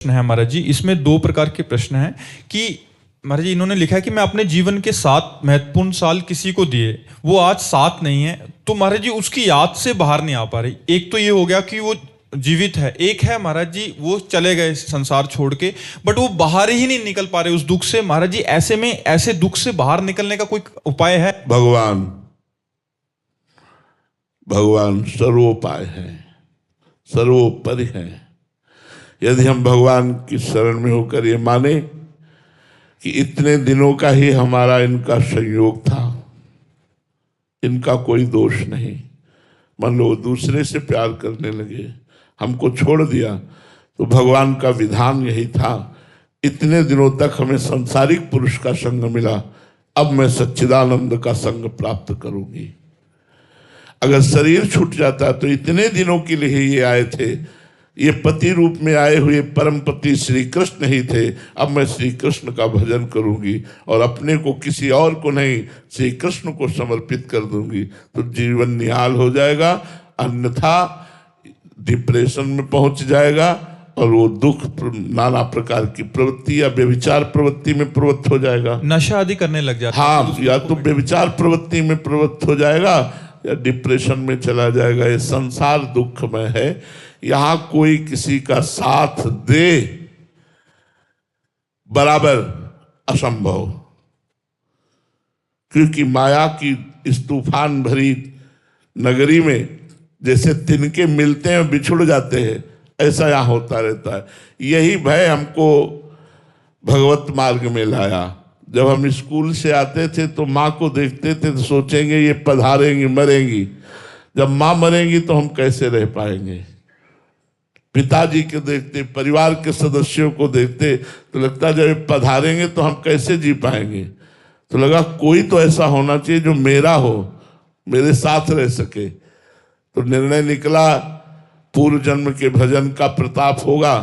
प्रश्न है महाराज जी, इसमें दो प्रकार के प्रश्न हैं कि महाराज जी इन्होंने लिखा है कि मैं अपने जीवन के 7 महत्वपूर्ण साल किसी को दिए, वो आज 7 नहीं है, तो महाराज जी उसकी याद से बाहर नहीं आ पा रही। एक तो ये हो गया कि वो जीवित है, एक है महाराज जी वो चले गए संसार छोड़ के, बट वो बाहर ही नहीं निकल पा रहे उस दुख से। महाराज जी ऐसे में ऐसे दुख से बाहर निकलने का कोई उपाय है? भगवान सर्वोपाय है, सर्वोपरि है। यदि हम भगवान की शरण में होकर ये माने कि इतने दिनों का ही हमारा इनका संयोग था, इनका कोई दोष नहीं, मान लो दूसरे से प्यार करने लगे, हमको छोड़ दिया, तो भगवान का विधान यही था, इतने दिनों तक हमें सांसारिक पुरुष का संग मिला, अब मैं सच्चिदानंद का संग प्राप्त करूंगी। अगर शरीर छूट जाता तो इतने दिनों के लिए ही ये आए थे, ये पति रूप में आए हुए परम पति श्री कृष्ण ही थे, अब मैं श्री कृष्ण का भजन करूंगी और अपने को किसी और को नहीं श्री कृष्ण को समर्पित कर दूंगी, तो जीवन निहाल हो जाएगा, अन्यथा डिप्रेशन में पहुंच जाएगा और वो दुख नाना प्रकार की प्रवृत्ति या व्यभिचार प्रवृत्ति में प्रवृत्त हो जाएगा, नशा आदि करने लग जाता है। हाँ, या तो व्यभिचार प्रवृत्ति में प्रवृत्त हो जाएगा या डिप्रेशन में चला जाएगा। ये संसार दुखमय है, यहां कोई किसी का साथ दे बराबर असंभव, क्योंकि माया की इस तूफान भरी नगरी में जैसे तिनके मिलते हैं बिछुड़ जाते हैं, ऐसा यहां होता रहता है। यही भय हमको भगवत मार्ग में लाया। जब हम स्कूल से आते थे तो माँ को देखते थे तो सोचेंगे ये पधारेंगी मरेंगी, जब माँ मरेंगी तो हम कैसे रह पाएंगे। पिताजी के देखते, परिवार के सदस्यों को देखते तो लगता जब ये पधारेंगे तो हम कैसे जी पाएंगे। तो लगा कोई तो ऐसा होना चाहिए जो मेरा हो, मेरे साथ रह सके। तो निर्णय निकला पूर्व जन्म के भजन का प्रताप होगा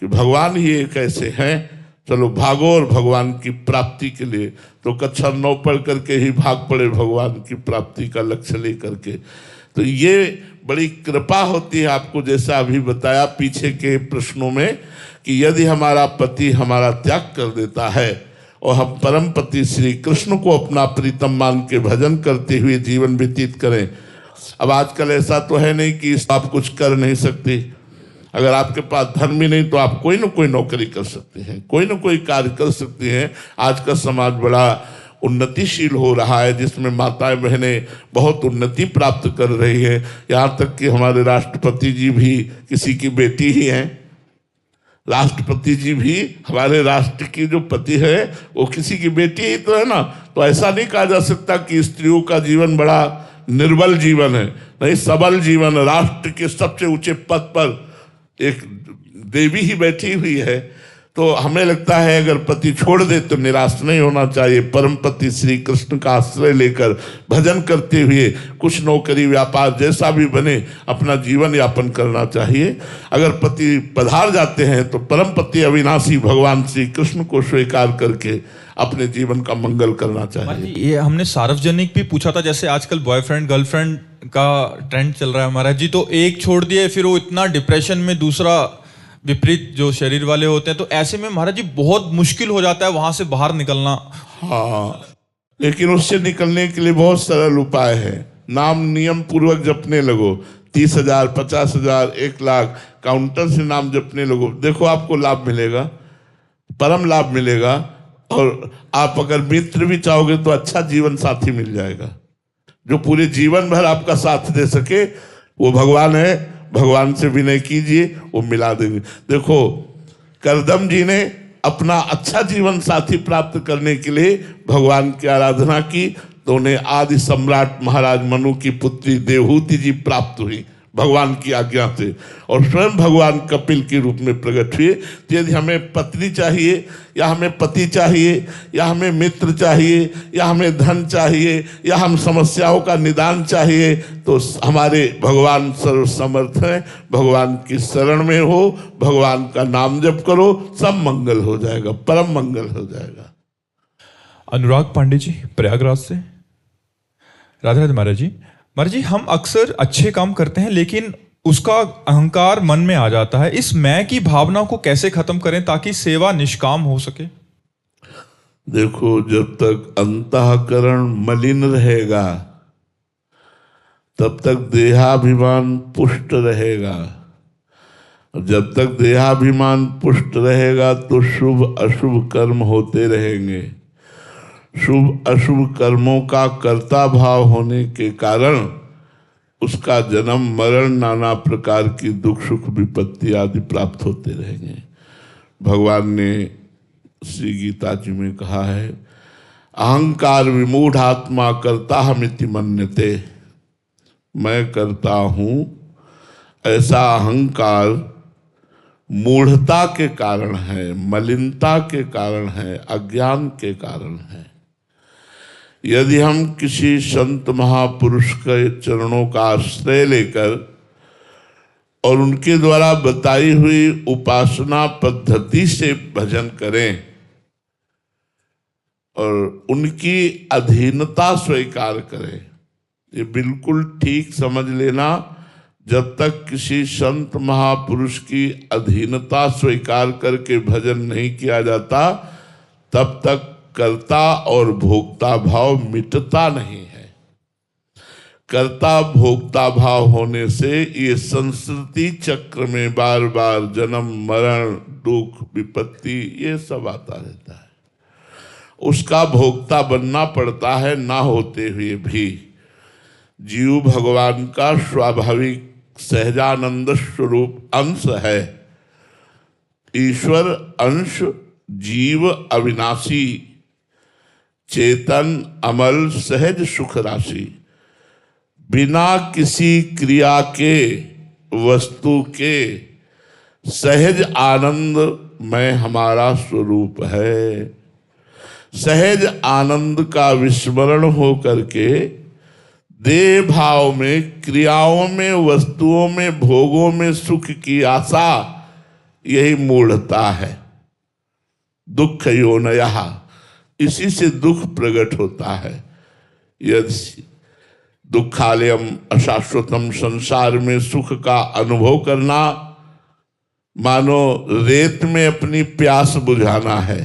कि भगवान ही एक ऐसे हैं, चलो भागो और भगवान की प्राप्ति के लिए। तो कक्षा 9 पढ़ करके ही भाग पड़े भगवान की प्राप्ति का लक्ष्य लेकर के। तो ये बड़ी कृपा होती है आपको, जैसा अभी बताया पीछे के प्रश्नों में, कि यदि हमारा पति हमारा त्याग कर देता है और हम परम पति श्री कृष्ण को अपना प्रीतम मान के भजन करते हुए जीवन व्यतीत करें। अब आजकल ऐसा तो है नहीं कि आप कुछ कर नहीं सकते, अगर आपके पास धर्म ही नहीं तो आप कोई ना कोई नौकरी कर सकते हैं, कोई ना कोई कार्य कर सकते हैं। आज का समाज बड़ा उन्नतिशील हो रहा है, जिसमें माताएं बहनें बहुत उन्नति प्राप्त कर रही है। यहाँ तक कि हमारे राष्ट्रपति जी भी किसी की बेटी ही हैं, राष्ट्रपति जी भी हमारे राष्ट्र की जो पति है वो किसी की बेटी ही तो है ना। तो ऐसा नहीं कहा जा सकता कि स्त्रियों का जीवन बड़ा निर्बल जीवन है, नहीं, सबल जीवन। राष्ट्र के सबसे ऊंचे पद पर एक देवी ही बैठी हुई है। तो हमें लगता है अगर पति छोड़ दे तो निराश नहीं होना चाहिए, परम पति श्री कृष्ण का आश्रय लेकर भजन करते हुए कुछ नौकरी व्यापार जैसा भी बने अपना जीवन यापन करना चाहिए। अगर पति पधार जाते हैं तो परम पति अविनाशी भगवान श्री कृष्ण को स्वीकार करके अपने जीवन का मंगल करना चाहिए। ये हमने सार्वजनिक भी पूछा था, जैसे आजकल बॉयफ्रेंड गर्लफ्रेंड का ट्रेंड चल रहा है महाराज जी, तो एक छोड़ दिए फिर वो इतना डिप्रेशन में, दूसरा विपरीत जो शरीर वाले होते हैं, तो ऐसे में महाराज जी बहुत मुश्किल हो जाता है वहां से बाहर निकलना। हाँ, लेकिन उससे निकलने के लिए बहुत सरल उपाय है। नाम नियम पूर्वक जपने लगो, 30,000 50,000 1 लाख काउंटर से नाम जपने लगो, देखो आपको लाभ मिलेगा, परम लाभ मिलेगा। और आप अगर मित्र भी चाहोगे तो अच्छा जीवन साथी मिल जाएगा, जो पूरे जीवन भर आपका साथ दे सके, वो भगवान है। भगवान से विनय कीजिए, वो मिला देंगे। देखो करदम जी ने अपना अच्छा जीवन साथी प्राप्त करने के लिए भगवान की आराधना की, तो उन्हें आदि सम्राट महाराज मनु की पुत्री देवहूति जी प्राप्त हुई भगवान की आज्ञा से, और स्वयं भगवान कपिल के रूप में प्रकट हुए। तो यदि हमें पत्नी चाहिए या हमें पति चाहिए या हमें मित्र चाहिए या हमें धन चाहिए या हम समस्याओं का निदान चाहिए, तो हमारे भगवान सर्वसमर्थ हैं। भगवान की शरण में हो, भगवान का नाम जप करो, सब मंगल हो जाएगा, परम मंगल हो जाएगा। अनुराग पांडे जी प्रयागराज से। राधे राधे महाराज जी। महाराज जी हम अक्सर अच्छे काम करते हैं, लेकिन उसका अहंकार मन में आ जाता है। इस मैं की भावना को कैसे खत्म करें ताकि सेवा निष्काम हो सके? देखो, जब तक अंतःकरण मलिन रहेगा तब तक देहाभिमान पुष्ट रहेगा। जब तक देहाभिमान पुष्ट रहेगा तो शुभ अशुभ कर्म होते रहेंगे। शुभ अशुभ कर्मों का कर्ता भाव होने के कारण उसका जन्म मरण नाना प्रकार की दुख सुख विपत्ति आदि प्राप्त होते रहेंगे। भगवान ने श्री गीता जी में कहा है, अहंकार विमूढ़ आत्मा कर्ता हमिति मन्यते। मैं करता हूँ ऐसा अहंकार मूढ़ता के कारण है, मलिनता के कारण है, अज्ञान के कारण है। यदि हम किसी संत महापुरुष के चरणों का आश्रय लेकर और उनके द्वारा बताई हुई उपासना पद्धति से भजन करें और उनकी अधीनता स्वीकार करें, ये बिल्कुल ठीक समझ लेना। जब तक किसी संत महापुरुष की अधीनता स्वीकार करके भजन नहीं किया जाता तब तक कर्ता और भोक्ता भाव मिटता नहीं है। कर्ता भोक्ता भाव होने से ये संस्कृति चक्र में बार बार जन्म मरण दुख विपत्ति ये सब आता रहता है। उसका भोक्ता बनना पड़ता है, ना होते हुए भी। जीव भगवान का स्वाभाविक सहजानंद स्वरूप अंश है। ईश्वर अंश जीव अविनाशी चेतन अमल सहज सुख राशि। बिना किसी क्रिया के वस्तु के सहज आनंद में हमारा स्वरूप है। सहज आनंद का विस्मरण हो करके देह भाव में, क्रियाओं में, वस्तुओं में, भोगों में सुख की आशा, यही मूढ़ता है। दुख योनयः, इसी से दुख प्रकट होता है। यदि दुखालयम अशाश्वतम, संसार में सुख का अनुभव करना मानो रेत में अपनी प्यास बुझाना है।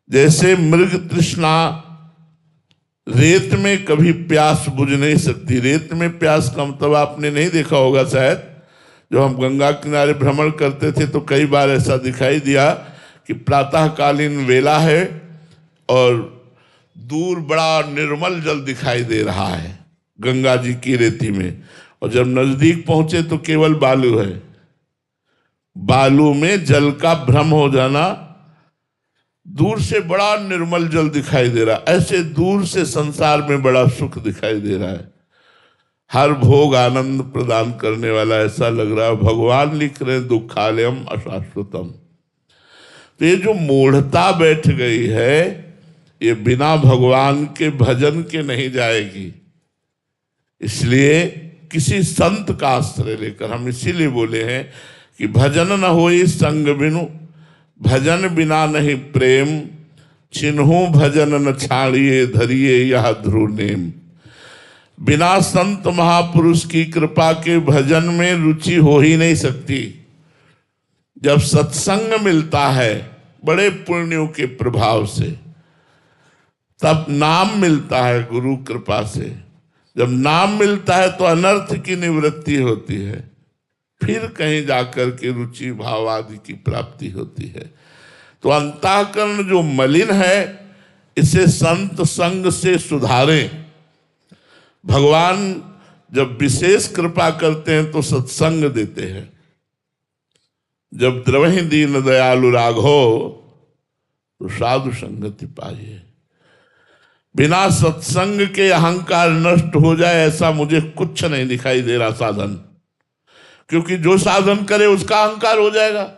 जैसे मृग तृष्णा रेत में कभी प्यास बुझ नहीं सकती। रेत में प्यास का मतलब आपने नहीं देखा होगा शायद। जब हम गंगा किनारे भ्रमण करते थे तो कई बार ऐसा दिखाई दिया कि प्रातःकालीन वेला है और दूर बड़ा निर्मल जल दिखाई दे रहा है गंगा जी की रेती में, और जब नजदीक पहुंचे तो केवल बालू है। बालू में जल का भ्रम हो जाना, दूर से बड़ा निर्मल जल दिखाई दे रहा। ऐसे दूर से संसार में बड़ा सुख दिखाई दे रहा है, हर भोग आनंद प्रदान करने वाला ऐसा लग रहा है। भगवान लिख रहे दुखालयम अशाश्वतम। तो ये जो मूढ़ता बैठ गई है ये बिना भगवान के भजन के नहीं जाएगी। इसलिए किसी संत का आश्रय लेकर, हम इसीलिए बोले हैं कि भजन न होई संग बिनु, भजन बिना नहीं प्रेम, चिन्हू भजन न छाड़िए धरिए यह ध्रुव नेम। बिना संत महापुरुष की कृपा के भजन में रुचि हो ही नहीं सकती। जब सत्संग मिलता है बड़े पुण्यों के प्रभाव से, तब नाम मिलता है गुरु कृपा से। जब नाम मिलता है तो अनर्थ की निवृत्ति होती है, फिर कहीं जाकर के रुचि भाव आदि की प्राप्ति होती है। तो अंतःकरण जो मलिन है इसे संत संग से सुधारें। भगवान जब विशेष कृपा करते हैं तो सत्संग देते हैं। जब द्रवहि दीन दयालु राघो तो साधु संगति पाइए। बिना सत्संग के अहंकार नष्ट हो जाए ऐसा मुझे कुछ नहीं दिखाई दे रहा साधन, क्योंकि जो साधन करे उसका अहंकार हो जाएगा।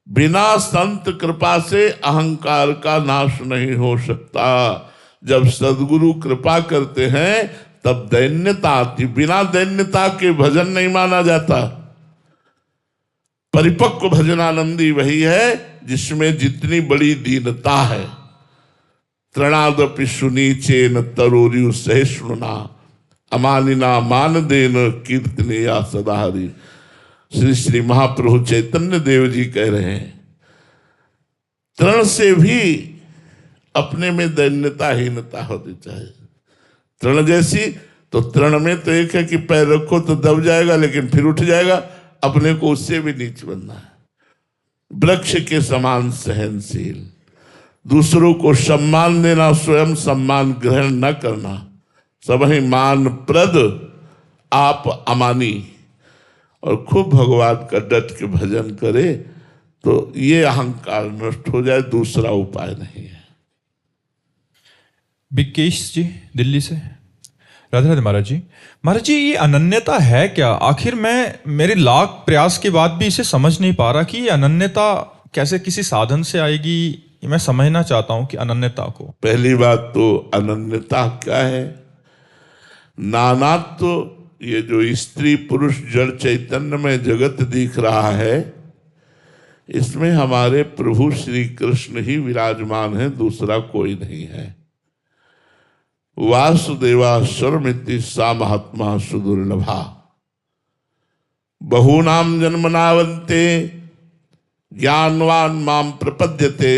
बिना संत कृपा से अहंकार का नाश नहीं हो सकता। जब सद्गुरु कृपा करते हैं तब दैन्यता आती। बिना दैन्यता के भजन नहीं माना जाता। परिपक्व भजनानंदी वही है जिसमें जितनी बड़ी दीनता है। तृणादपि सुनीचेन तरोरियु सहिष्णुना, अमानिना मान देन कीर्तने या सदा हरि। श्री श्री महाप्रभु चैतन्य देव जी कह रहे हैं, तृण से भी अपने में दैन्यताहीनता होती चाहिए। तृण जैसी, तो तृण में तो एक है कि पैर रखो तो दब जाएगा लेकिन फिर उठ जाएगा, अपने को उससे भी नीच बनना है। वृक्ष के समान सहनशील, दूसरों को सम्मान देना, स्वयं सम्मान ग्रहण न करना, सब ही मान प्रद आप अमानी, और खूब भगवान का डट के भजन करे तो ये अहंकार नष्ट हो जाए, दूसरा उपाय नहीं है। बिकेश जी दिल्ली से। राधे राधे महाराज जी। महाराज जी, ये अनन्यता है क्या? आखिर मैं मेरे लाख प्रयास के बाद भी इसे समझ नहीं पा रहा कि ये अनन्यता कैसे किसी साधन से आएगी। मैं समझना चाहता हूं कि अनन्यता को। पहली बात तो अनन्यता क्या है? नानात्व, ये जो स्त्री पुरुष जड़ चैतन्य में जगत दिख रहा है, इसमें हमारे प्रभु श्री कृष्ण ही विराजमान है, दूसरा कोई नहीं है। वासुदेवा सर्वमिति सा महात्मा सुदुर्लभा, बहूनाम जन्मनावन्ते ज्ञानवान माम प्रपद्यते,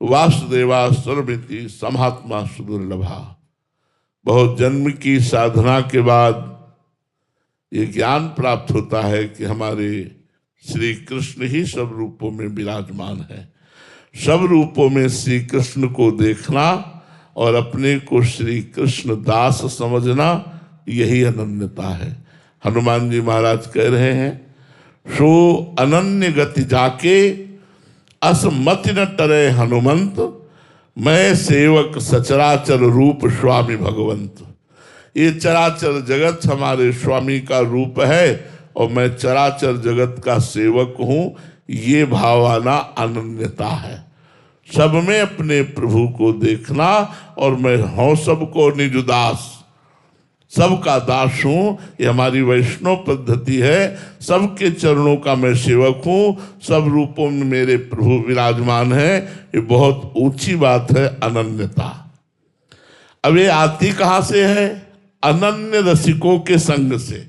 वासुदेवा सर्वमिति सा महात्मा सुदुर्लभा। बहुत जन्म की साधना के बाद ये ज्ञान प्राप्त होता है कि हमारे श्री कृष्ण ही सब रूपों में विराजमान है। सब रूपों में श्री कृष्ण को देखना और अपने को श्री कृष्ण दास समझना, यही अनन्यता है। हनुमान जी महाराज कह रहे हैं, सो अनन्य गति जाके असमति न टरे हनुमंत, मैं सेवक सचराचर रूप स्वामी भगवंत। ये चराचर जगत हमारे स्वामी का रूप है और मैं चराचर जगत का सेवक हूं, ये भावना अनन्यता है। सब में अपने प्रभु को देखना और मैं हूं सबको निज दास, सबका दास हूं, ये हमारी वैष्णव पद्धति है। सबके चरणों का मैं सेवक हूं, सब रूपों में मेरे प्रभु विराजमान है, ये बहुत ऊंची बात है अनन्यता। अब ये आती कहां से है? अनन्य रसिकों के संग से।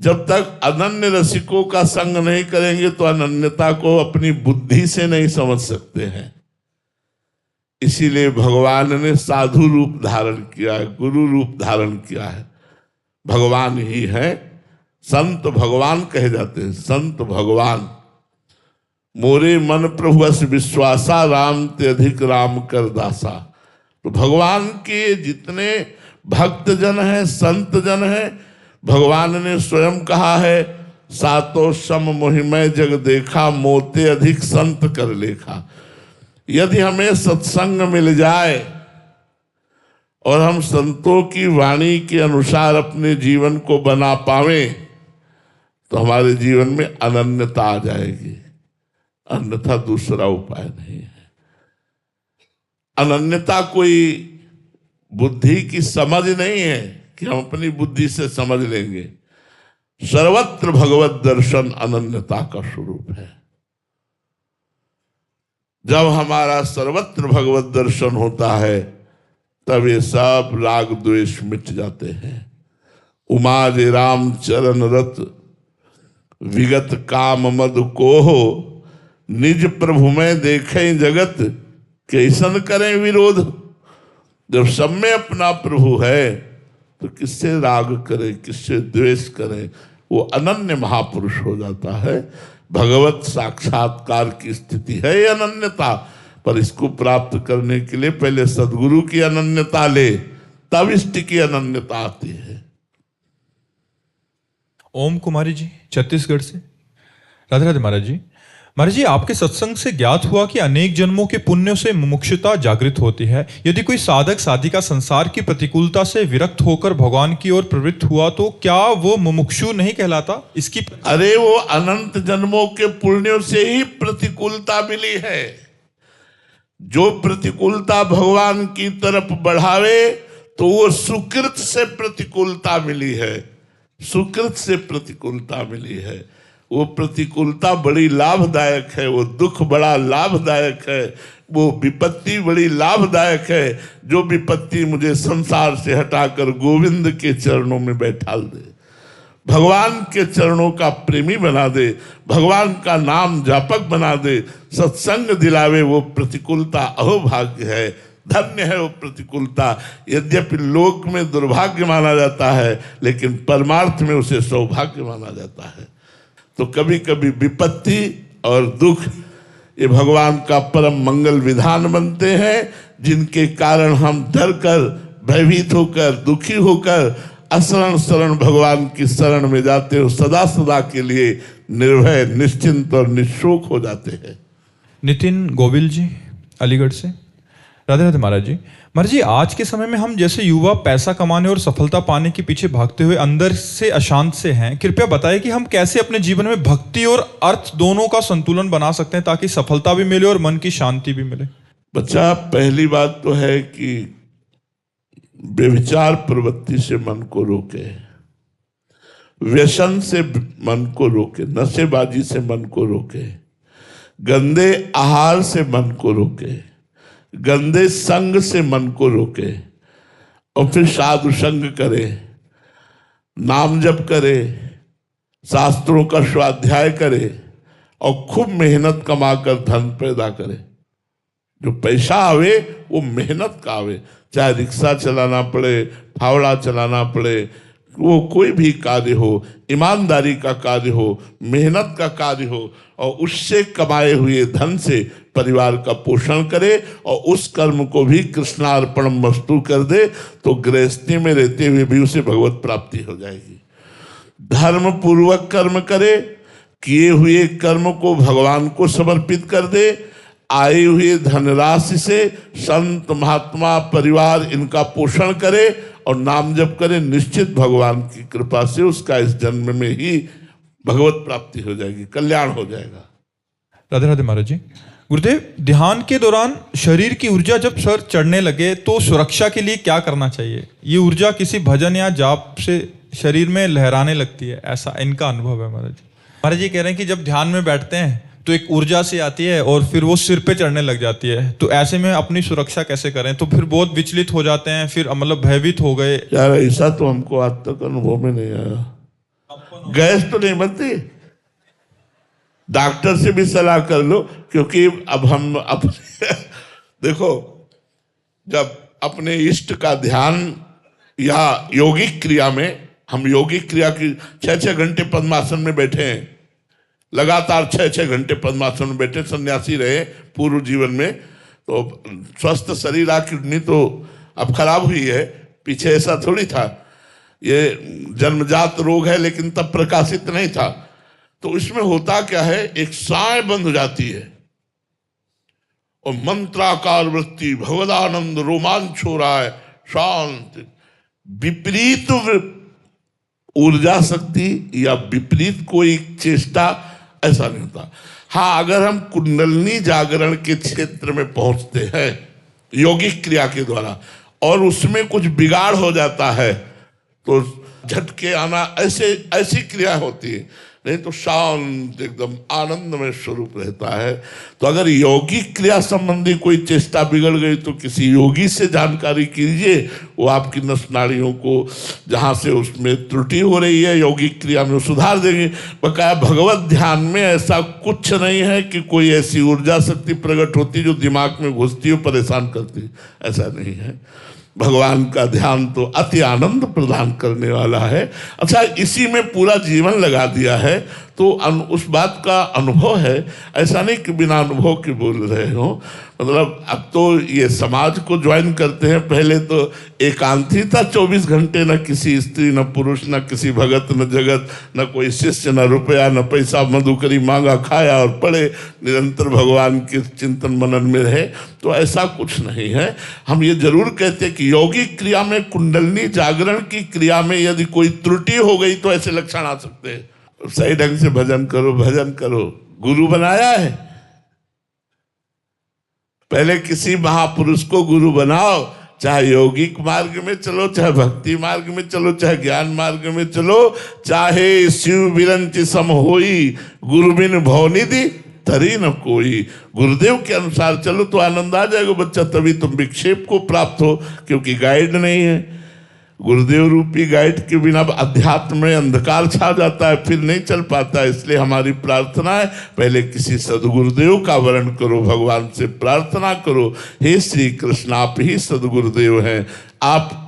जब तक अनन्य रसिकों का संग नहीं करेंगे तो अनन्यता को अपनी बुद्धि से नहीं समझ सकते हैं। इसीलिए भगवान ने साधु रूप धारण किया है, गुरु रूप धारण किया है। भगवान ही है, संत भगवान कहे जाते हैं। संत भगवान मोरे मन प्रभु अस विश्वासा, राम ते अधिक राम कर दासा। तो भगवान के जितने भक्त जन हैं, संत जन हैं, भगवान ने स्वयं कहा है, सातो सम मोहिमय जग देखा, मोते अधिक संत कर लेखा। यदि हमें सत्संग मिल जाए और हम संतों की वाणी के अनुसार अपने जीवन को बना पावे तो हमारे जीवन में अनन्यता आ जाएगी, अन्यथा दूसरा उपाय नहीं है। अनन्यता कोई बुद्धि की समझ नहीं है कि हम अपनी बुद्धि से समझ लेंगे। सर्वत्र भगवत दर्शन अनन्यता का स्वरूप है। जब हमारा सर्वत्र भगवत दर्शन होता है तब ये सब राग द्वेष मिट जाते हैं। उमा जे राम चरण रत, विगत काम मद को हो, निज प्रभु में देखें जगत, कैसन करें विरोध। जब सब में अपना प्रभु है तो किससे राग करें, किससे द्वेष करें? वो अनन्य महापुरुष हो जाता है। भगवत साक्षात्कार की स्थिति है ये अनन्यता। पर इसको प्राप्त करने के लिए पहले सद्गुरु की अनन्यता ले, तब इष्ट की अनन्यता आती है। ओम कुमारी जी छत्तीसगढ़ से। राधे राधे महाराज जी। महाराज जी, आपके सत्संग से ज्ञात हुआ कि अनेक जन्मों के पुण्यों से मुमुक्षुता जागृत होती है। यदि कोई साधक साधिका संसार की प्रतिकूलता से विरक्त होकर भगवान की ओर प्रवृत्त हुआ तो क्या वो मुमुक्षु नहीं कहलाता? इसकी अरे वो अनंत जन्मों के पुण्यों से ही प्रतिकूलता मिली है। जो प्रतिकूलता भगवान की तरफ बढ़ावे तो वो सुकृत से प्रतिकूलता मिली है, सुकृत से प्रतिकूलता मिली है। वो प्रतिकूलता बड़ी लाभदायक है, वो दुख बड़ा लाभदायक है। वो विपत्ति बड़ी लाभदायक है जो विपत्ति मुझे संसार से हटाकर गोविंद के चरणों में बैठाल दे, भगवान के चरणों का प्रेमी बना दे, भगवान का नाम जापक बना दे, सत्संग दिलावे। वो प्रतिकूलता अहोभाग्य है, धन्य है वो प्रतिकूलता। यद्यपि लोक में दुर्भाग्य माना जाता है लेकिन परमार्थ में उसे सौभाग्य माना जाता है। तो कभी कभी विपत्ति और दुख ये भगवान का परम मंगल विधान बनते हैं, जिनके कारण हम डर कर, भयभीत होकर, दुखी होकर असरण शरण भगवान की शरण में जाते हो, सदा सदा के लिए निर्भय, निश्चिंत और निशोक हो जाते हैं। नितिन गोविल जी अलीगढ़ से। राधे राधे महाराज जी। महाराज जी, आज के समय में हम जैसे युवा पैसा कमाने और सफलता पाने के पीछे भागते हुए अंदर से अशांत से हैं, कृपया बताएं कि हम कैसे अपने जीवन में भक्ति और अर्थ दोनों का संतुलन बना सकते हैं ताकि सफलता भी मिले और मन की शांति भी मिले। बच्चा, पहली बात तो है कि व्यभिचार प्रवृत्ति से मन को रोके, व्यसन से मन को रोके, नशेबाजी से मन को रोके, गंदे आहार से मन को रोके, गंदे संग से मन को रोके और फिर साधु संग करे, नाम जप करे, शास्त्रों का स्वाध्याय करे और खूब मेहनत कमाकर धन पैदा करे। जो पैसा आवे वो मेहनत का आवे, चाहे रिक्शा चलाना पड़े, फावड़ा चलाना पड़े, वो कोई भी कार्य हो, ईमानदारी का कार्य हो, मेहनत का कार्य हो और उससे कमाए हुए धन से परिवार का पोषण करे और उस कर्म को भी कृष्णार्पण वस्तु कर दे तो गृहस्थी में रहते हुए भी उसे भगवत प्राप्ति हो जाएगी। धर्म पूर्वक कर्म करे, किए हुए कर्म को भगवान को समर्पित कर दे, आई हुई धनराशि से संत महात्मा परिवार इनका पोषण करे और नाम जप करे, निश्चित भगवान की कृपा से उसका इस जन्म में ही भगवत प्राप्ति हो जाएगी, कल्याण हो जाएगा। राधे राधे महाराज जी। गुरुदेव, ध्यान के दौरान शरीर की ऊर्जा जब सर चढ़ने लगे तो सुरक्षा के लिए क्या करना चाहिए? ये ऊर्जा किसी भजन या जाप से शरीर में लहराने लगती है, ऐसा इनका अनुभव है महाराज जी। महाराज जी कह रहे हैं कि जब ध्यान में बैठते हैं तो एक ऊर्जा सी आती है और फिर वो सिर पे चढ़ने लग जाती है, तो ऐसे में अपनी सुरक्षा कैसे करें? तो फिर बहुत विचलित हो जाते हैं, फिर मतलब भयभीत हो गए। यार ऐसा तो हमको आज तक अनुभव में नहीं आया। गैस तो नहीं बनती, डॉक्टर से भी सलाह कर लो, क्योंकि अब हम अपने देखो, जब अपने इष्ट का ध्यान या योगिक क्रिया में, हम योगिक क्रिया की 6-6 घंटे पद्मासन में बैठे हैं, लगातार 6-6 घंटे पद्मासन में बैठे, सन्यासी रहे पूर्व जीवन में, तो स्वस्थ शरीर किडनी तो अब खराब हुई है, पीछे ऐसा थोड़ी था, ये जन्मजात रोग है लेकिन तब प्रकाशित नहीं था। तो इसमें होता क्या है, एक साय बंध जाती है और मंत्राकार वृत्ति, भगवदानंद, रोमांच हो रहा है, शांति। विपरीत ऊर्जा शक्ति या विपरीत कोई चेष्टा ऐसा नहीं होता। हाँ, अगर हम कुंडलनी जागरण के क्षेत्र में पहुंचते हैं योगिक क्रिया के द्वारा और उसमें कुछ बिगाड़ हो जाता है तो झटके आना, ऐसी क्रिया होती है, नहीं तो शांत एकदम आनंद में स्वरूप रहता है। तो अगर यौगिक क्रिया संबंधी कोई चेष्टा बिगड़ गई तो किसी योगी से जानकारी कीजिए, वो आपकी नस नाड़ियों को जहाँ से उसमें त्रुटि हो रही है यौगिक क्रिया में सुधार देंगे। बकाया भगवत ध्यान में ऐसा कुछ नहीं है कि कोई ऐसी ऊर्जा शक्ति प्रकट होती जो दिमाग में घुसती हो, परेशान करती, ऐसा नहीं है। भगवान का ध्यान तो अति आनंद प्रदान करने वाला है। अच्छा, इसी में पूरा जीवन लगा दिया है तो उस बात का अनुभव है, ऐसा नहीं कि बिना अनुभव के बोल रहे हो। मतलब अब तो ये समाज को ज्वाइन करते हैं, पहले तो एकांत ही था 24 घंटे, न किसी स्त्री न पुरुष, न किसी भगत न जगत, न कोई शिष्य, न रुपया न पैसा, मधुकरी मांगा, खाया और पढ़े, निरंतर भगवान के चिंतन मनन में रहे। तो ऐसा कुछ नहीं है। हम ये जरूर कहते हैं कि यौगिक क्रिया में, कुंडलनी जागरण की क्रिया में यदि कोई त्रुटि हो गई तो ऐसे लक्षण आ सकते हैं। सही ढंग से भजन करो, भजन करो। गुरु बनाया है, पहले किसी महापुरुष को गुरु बनाओ, चाहे यौगिक मार्ग में चलो, चाहे भक्ति मार्ग में चलो, चाहे ज्ञान मार्ग में चलो, चाहे शिव विरंच सम होई गुरु बिन भवनिधि तरी न कोई। गुरुदेव के अनुसार चलो तो आनंद आ जाएगा बच्चा, तभी तुम विक्षेप को प्राप्त हो, क्योंकि गाइड नहीं है। गुरुदेव रूपी गाइड के बिना अध्यात्म में अंधकार छा जाता है, फिर नहीं चल पाता है। इसलिए हमारी प्रार्थना है, पहले किसी सदगुरुदेव का वर्ण करो, भगवान से प्रार्थना करो, हे श्री कृष्ण आप ही सदगुरुदेव हैं। आप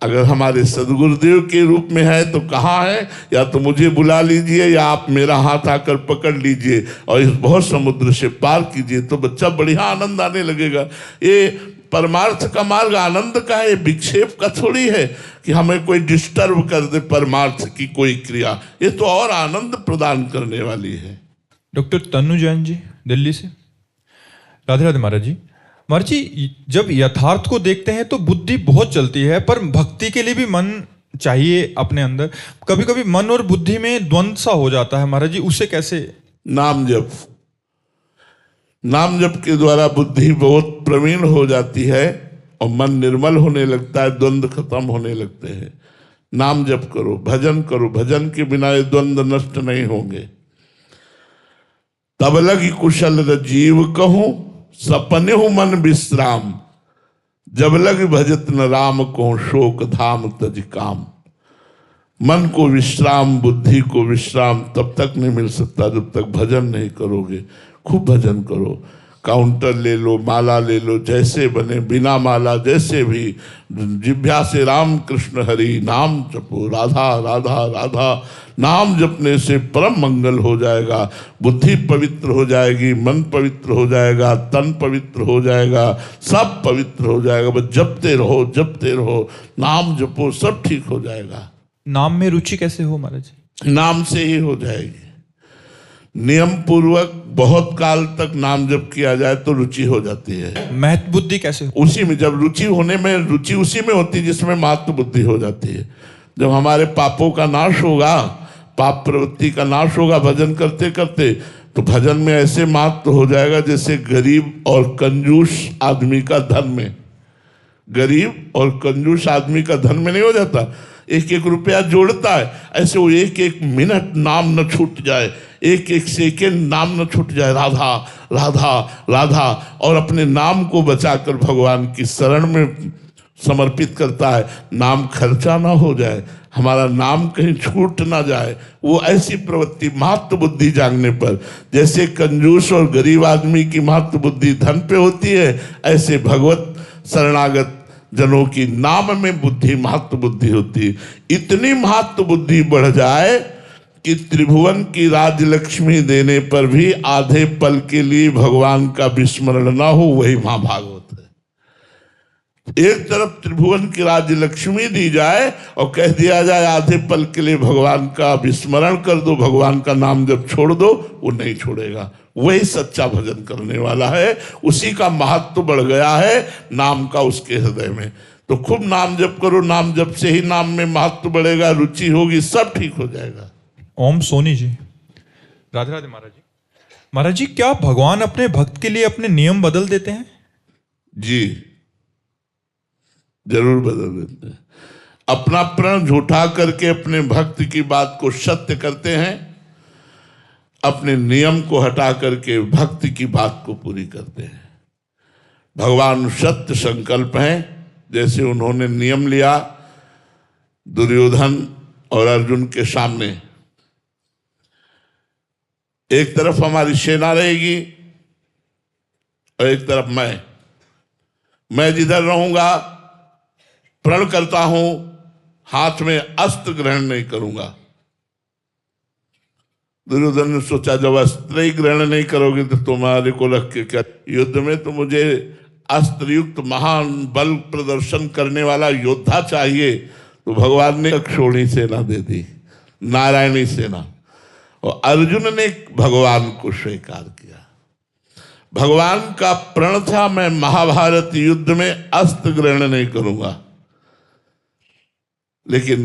अगर हमारे सदगुरुदेव के रूप में है तो कहाँ है? या तो मुझे बुला लीजिए या आप मेरा हाथ आकर पकड़ लीजिए और इस बहुत समुद्र से पार कीजिए, तो बच्चा बढ़िया आनंद आने लगेगा। ये परमार्थ का मार्ग आनंद का है, विक्षेप का थोड़ी है कि हमें कोई डिस्टर्ब कर दे परमार्थ की कोई क्रिया। ये तो और आनंद प्रदान करने वाली है। डॉक्टर तनु जैन जी दिल्ली से। राधे राधे महाराज जी। महाराज जी, जब यथार्थ को देखते हैं तो बुद्धि बहुत चलती है, पर भक्ति के लिए भी मन चाहिए अपने अंदर। कभी कभी मन और बुद्धि में द्वंद्व सा हो जाता है महाराज जी, उसे कैसे? नाम जप, नाम जप के द्वारा बुद्धि बहुत प्रवीण हो जाती है और मन निर्मल होने लगता है, द्वंद्व खत्म होने लगते हैं। नाम जप करो, भजन करो, भजन के बिना ये द्वंद्व नष्ट नहीं होंगे। तब लगी कुशल जीव कहूं, सपने हो मन विश्राम, जब लग भजत न राम को शोक धाम तज काम। मन को विश्राम, बुद्धि को विश्राम तब तक नहीं मिल सकता जब तक भजन नहीं करोगे। खूब भजन करो, काउंटर ले लो, माला ले लो, जैसे बने, बिना माला जैसे भी, जिह्वा से राम कृष्ण हरि नाम जपो, राधा राधा राधा। नाम जपने से परम मंगल हो जाएगा, बुद्धि पवित्र हो जाएगी, मन पवित्र हो जाएगा, तन पवित्र हो जाएगा, सब पवित्र हो जाएगा। बस जपते रहो, जपते रहो, नाम जपो, सब ठीक हो जाएगा। नाम में रुचि कैसे हो महाराज? नाम से ही हो जाएगी। नियम पूर्वक बहुत काल तक नाम जप किया जाए तो रुचि हो जाती है। महत्व बुद्धि कैसे हो? उसी में, जब रुचि होने में, रुचि उसी में होती है जिसमें महत्व बुद्धि हो जाती है। जब हमारे पापों का नाश होगा, पाप प्रवृत्ति का नाश होगा भजन करते करते, तो भजन में ऐसे महत्व हो जाएगा जैसे गरीब और कंजूस आदमी का धन में। गरीब और कंजूस आदमी का धन में नहीं हो जाता, एक एक रुपया जोड़ता है, ऐसे वो एक एक मिनट नाम न छूट जाए, एक एक सेकेंड नाम न छूट जाए, राधा राधा राधा, और अपने नाम को बचाकर भगवान की शरण में समर्पित करता है। नाम खर्चा ना हो जाए, हमारा नाम कहीं छूट ना जाए, वो ऐसी प्रवृत्ति महत्व बुद्धि जागने पर, जैसे कंजूस और गरीब आदमी की महत्व बुद्धि धन पे होती है, ऐसे भगवत शरणागत जनों की नाम में बुद्धि महत्व बुद्धि होती है। इतनी महत्व बुद्धि बढ़ जाए कि त्रिभुवन की राजलक्ष्मी देने पर भी आधे पल के लिए भगवान का विस्मरण ना हो, वही महाभागवत है। एक तरफ त्रिभुवन की राजलक्ष्मी दी जाए और कह दिया जाए आधे पल के लिए भगवान का विस्मरण कर दो, भगवान का नाम जब छोड़ दो, वो नहीं छोड़ेगा। वही सच्चा भजन करने वाला है, उसी का महत्व बढ़ गया है नाम का उसके हृदय में। तो खूब नाम जप करो, नाम जप से ही नाम में महत्व बढ़ेगा, रुचि होगी, सब ठीक हो जाएगा। ओम सोनी जी। राधे राधे महाराज जी। महाराज जी, क्या भगवान अपने भक्त के लिए अपने नियम बदल देते हैं? जी जरूर बदल देते हैं। अपना प्रण झूठा करके अपने भक्त की बात को सत्य करते हैं, अपने नियम को हटा करके भक्त की बात को पूरी करते हैं। भगवान सत्य संकल्प हैं, जैसे उन्होंने नियम लिया दुर्योधन और अर्जुन के सामने। एक तरफ हमारी सेना रहेगी और एक तरफ मैं जिधर रहूंगा प्रण करता हूं, हाथ में अस्त्र ग्रहण नहीं करूंगा। दुर्योधन ने सोचा जब अस्त्र ही ग्रहण नहीं करोगे तो तुम्हारे को रख के क्या, युद्ध में तो मुझे अस्त्र युक्त महान बल प्रदर्शन करने वाला योद्धा चाहिए। तो भगवान ने अक्षोणी सेना दे दी, नारायणी सेना, और अर्जुन ने भगवान को स्वीकार किया। भगवान का प्रण था मैं महाभारत युद्ध में अस्त्र ग्रहण नहीं करूंगा, लेकिन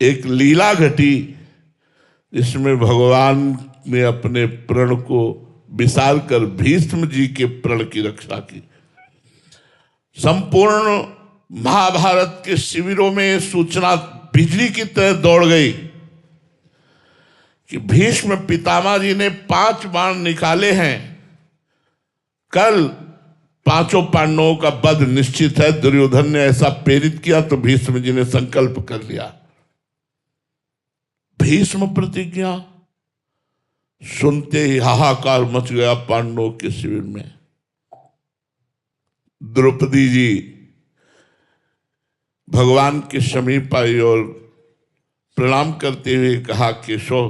एक लीला घटी जिसमें भगवान ने अपने प्रण को विसार कर भीष्म जी के प्रण की रक्षा की। संपूर्ण महाभारत के शिविरों में सूचना बिजली की तरह दौड़ गई कि भीष्म पितामह जी ने 5 बाण निकाले हैं, कल 5 पांडवों का वध निश्चित है। दुर्योधन ने ऐसा प्रेरित किया तो भीष्म जी ने संकल्प कर लिया। भीष्म प्रतिज्ञा सुनते ही हाहाकार मच गया पांडवों के शिविर में। द्रौपदी जी भगवान के समीप आई और प्रणाम करते हुए कहा, केशव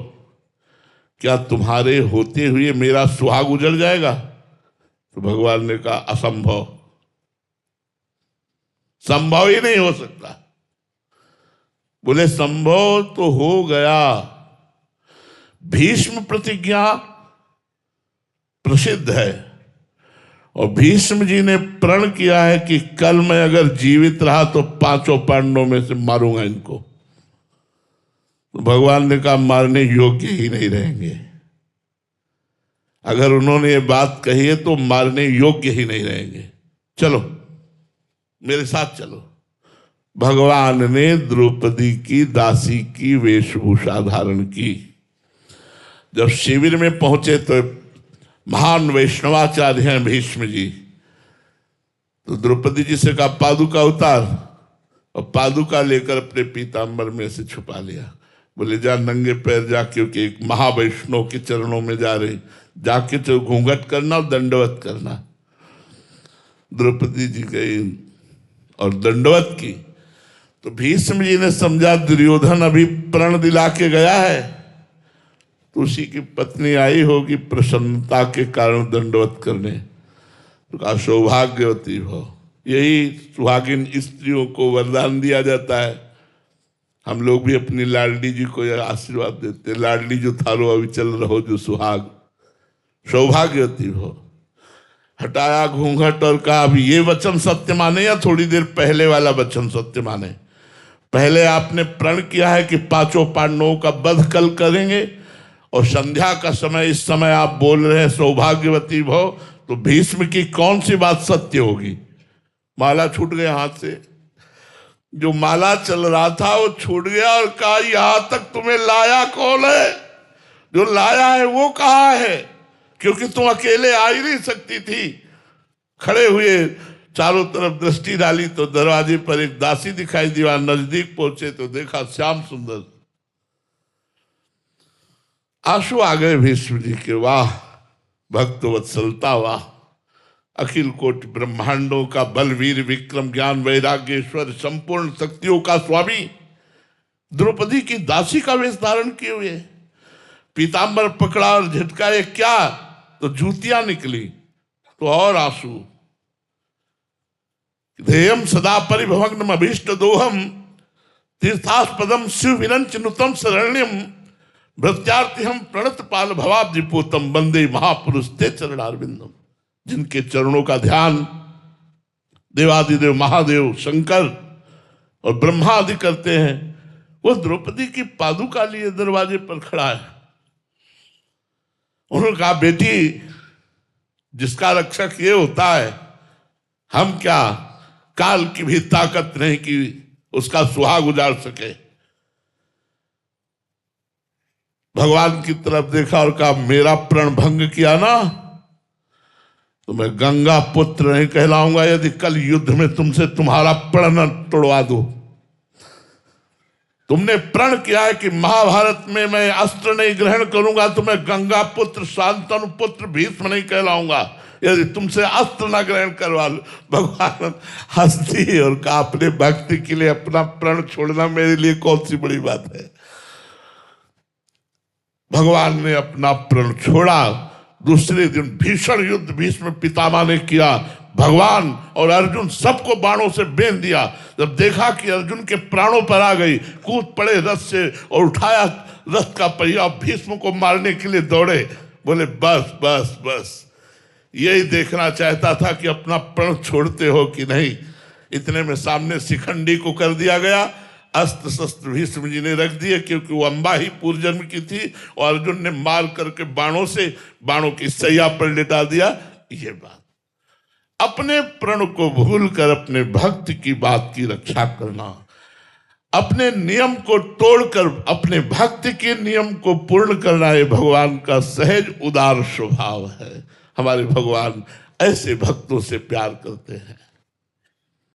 क्या तुम्हारे होते हुए मेरा सुहाग उजड़ जाएगा? तो भगवान ने कहा, असंभव, संभव ही नहीं हो सकता। बोले संभव तो हो गया। भीष्म प्रतिज्ञा प्रसिद्ध है और भीष्म जी ने प्रण किया है कि कल मैं अगर जीवित रहा तो 5 पांडवों में से मारूंगा इनको। तो भगवान ने कहा, मारने योग्य ही नहीं रहेंगे। अगर उन्होंने ये बात कही है तो मारने योग्य ही नहीं रहेंगे। चलो मेरे साथ चलो। भगवान ने द्रौपदी की दासी की वेशभूषा धारण की। जब शिविर में पहुंचे तो महान वैष्णवाचार्य हैं भीष्म जी, तो द्रौपदी जी से कहा, पादुका उतार, और पादुका लेकर अपने पीतांबर में से छुपा लिया। बोले जा नंगे पैर जा, क्योंकि एक महावैष्णव के चरणों में जा रही, जाके तो घूंघट करना और दंडवत करना। द्रौपदी जी गई और दंडवत की तो भीष्म जी ने समझा दुर्योधन अभी प्रण दिला के गया है, तो उसी की पत्नी आई होगी प्रसन्नता के कारण दंडवत करने। तो कहा, सौभाग्यवती हो। यही सुहागिन स्त्रियों को वरदान दिया जाता है। हम लोग भी अपनी लाडली जी को यह आशीर्वाद देते, लाडली जो थारो अविचल रहो जो सुहाग, सौभाग्यवती हो। हटाया घूंघट और कहा, अब ये वचन सत्य माने या थोड़ी देर पहले वाला वचन सत्य माने? पहले आपने प्रण किया है कि 5 पांडवों का वध कल करेंगे, और संध्या का समय इस समय आप बोल रहे हैं सौभाग्यवती भव, तो भीष्म की कौन सी बात सत्य होगी? माला छूट गया हाथ से। जो माला चल रहा था वो छूट गया और कहा, यहां तक तुम्हें लाया कौन है? जो लाया है वो कहाँ है? क्योंकि तुम अकेले आ ही नहीं सकती थी। खड़े हुए चारों तरफ दृष्टि डाली तो दरवाजे पर एक दासी दिखाई दी। वहां नजदीक पहुंचे तो देखा श्याम सुंदर। आंसू आ गए भीष्म जी के। वाह भक्त वत्सलता, वाह अखिल कोटि ब्रह्मांडों का बलवीर विक्रम ज्ञान वैराग्येश्वर संपूर्ण शक्तियों का स्वामी द्रौपदी की दासी का वेश धारण किए हुए, पीतांबर पकड़ा और झटकाए क्या तो जूतियां निकली, तो और आंसू। ध्येयम सदा परिभवग्नम अभीष्ट दोहम तीर्थास्पदम शिव विरंच नुतम शरण्यम भृत्यार्थी हम प्रणत पाल भवाब्धिपोतम वंदे महापुरुष ते चरणारविंदम। जिनके चरणों का ध्यान देवादिदेव महादेव शंकर और ब्रह्मा आदि करते हैं, वो द्रौपदी की पादुका लिए दरवाजे पर खड़ा है। उन्होंने कहा, बेटी जिसका रक्षक ये होता है, हम क्या काल की भी ताकत नहीं कि उसका सुहाग उजाड़ सके। भगवान की तरफ देखा और कहा, मेरा प्रण भंग किया ना तो मैं गंगा पुत्र नहीं कहलाऊंगा यदि कल युद्ध में तुमसे तुम्हारा प्रण न तोड़वा दूं। तुमने प्रण किया है कि महाभारत में मैं अस्त्र नहीं ग्रहण करूंगा तो मैं गंगा पुत्र शांतनु पुत्र भीष्म नहीं कहलाऊंगा यदि तुमसे अस्त्र न ग्रहण करवा लूं। भगवान हंसती और कहा, अपने भक्ति के लिए अपना प्रण छोड़ना मेरे लिए कौन सी बड़ी बात है। भगवान ने अपना प्रण छोड़ा। दूसरे दिन भीषण युद्ध भीष्म पितामह ने किया। भगवान और अर्जुन सबको बाणों से बेंध दिया। जब देखा कि अर्जुन के प्राणों पर आ गई, कूद पड़े रथ से और उठाया रथ का पहिया, भीष्म को मारने के लिए दौड़े। बोले बस बस बस, यही देखना चाहता था कि अपना प्रण छोड़ते हो कि नहीं। इतने में सामने शिखंडी को कर दिया गया। अस्त्र शस्त्र भीष्म जी ने रख दिए क्योंकि वो अंबा ही पूर्व जन्म की थी, और अर्जुन ने मार करके बाणों की सैया पर लिटा दिया। ये बात अपने प्रण को भूलकर अपने भक्त की बात की रक्षा करना, अपने नियम को तोड़कर अपने भक्ति के नियम को पूर्ण करना ये भगवान का सहज उदार स्वभाव है। हमारे भगवान ऐसे भक्तों से प्यार करते हैं।